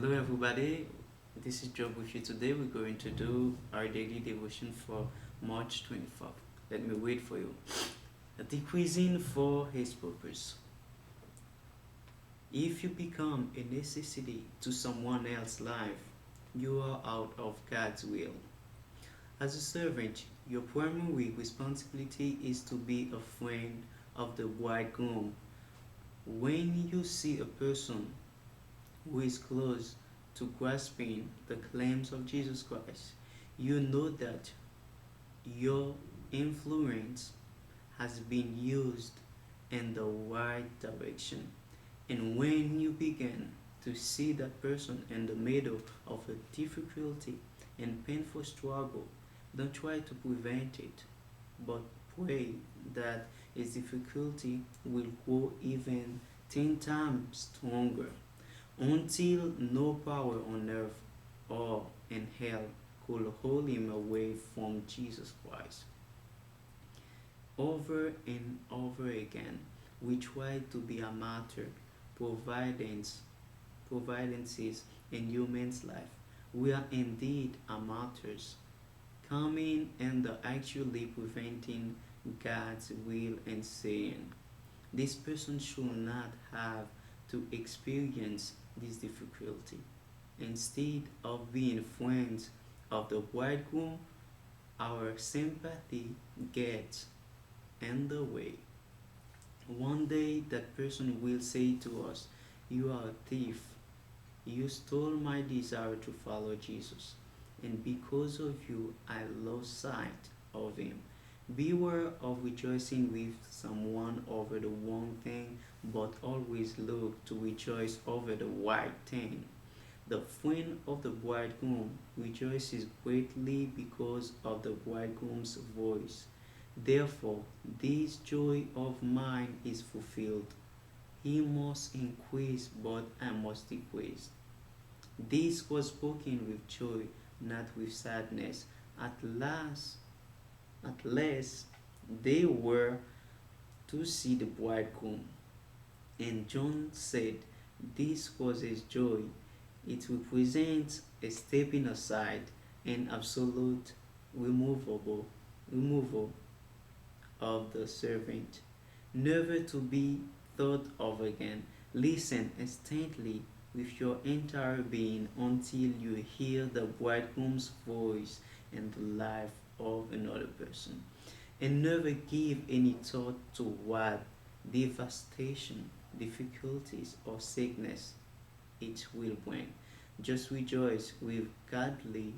Hello, everybody. This is Job with you. Today, we're going to do our daily devotion for March 24th. Let me wait for you. Decreasing for His purpose. If you become a necessity to someone else's life, you are out of God's will. As a servant, your primary responsibility is to be a friend of the bridegroom. When you see a person who is close to grasping the claims of Jesus Christ, you know that your influence has been used in the right direction. And when you begin to see that person in the middle of a difficulty and painful struggle, don't try to prevent it, but pray that his difficulty will grow even 10 times stronger until no power on earth or in hell could hold him away from Jesus Christ. Over and over again, we try to be a martyr, providence, providences in human's life. We are indeed a martyrs, coming and actually preventing God's will and saying, this person should not have to experience this difficulty. Instead of being friends of the bridegroom, our sympathy gets in the way. One day that person will say to us, you are a thief. You stole my desire to follow Jesus, and because of you, I lost sight of him. Beware of rejoicing with someone over the wrong thing, but always look to rejoice over the right thing. The friend of the bridegroom rejoices greatly because of the bridegroom's voice. Therefore, this joy of mine is fulfilled. He must increase, but I must decrease. This was spoken with joy, not with sadness. At last, at last, they were to see the bridegroom. And John said this was his joy. It represents a stepping aside and absolute removal of the servant, never to be thought of again. Listen intently with your entire being until you hear the bridegroom's voice in the life of another person. And never give any thought to what devastation, difficulties, or sickness it will bring. Just rejoice with godly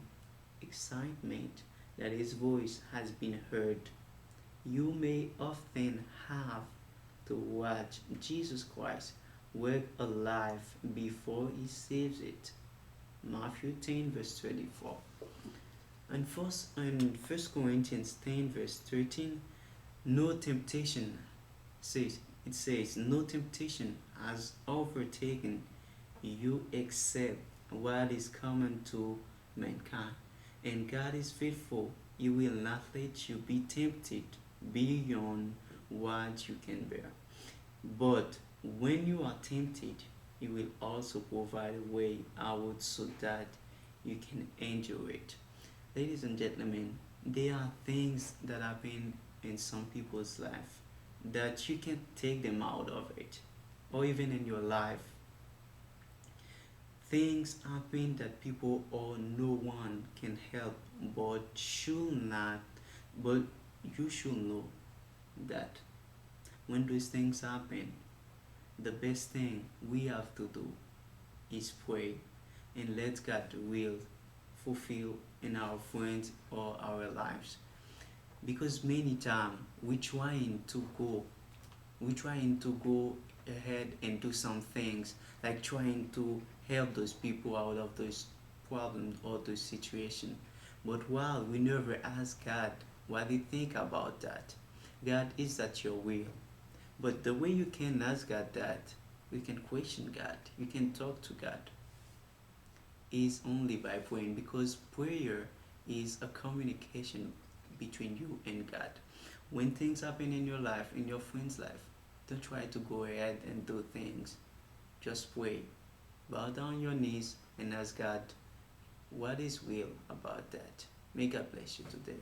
excitement that his voice has been heard. You may often have to watch Jesus Christ work a life before he saves it. Matthew 10 verse 24. And first Corinthians 10 verse 13, no temptation says no temptation has overtaken you except what is common to mankind. And God is faithful. He will not let you be tempted beyond what you can bear. But when you are tempted, He will also provide a way out so that you can endure it. Ladies and gentlemen, there are things that happen in some people's life that you can take them out of it, or even in your life. Things happen that people or no one can help, but should not, but you should know that when those things happen, the best thing we have to do is pray and let God will fulfill in our friends or our lives. Because many times we trying to go ahead and do some things like trying to help those people out of those problems or those situations. But while we never ask God what He think about that, God, is that your will? But the way you can ask God that, we can question God, you can talk to God, is only by praying, because prayer is a communication between you and God. When things happen in your life, in your friend's life, don't try to go ahead and do things. Just pray. Bow down your knees and ask God what His will about that. May God bless you today.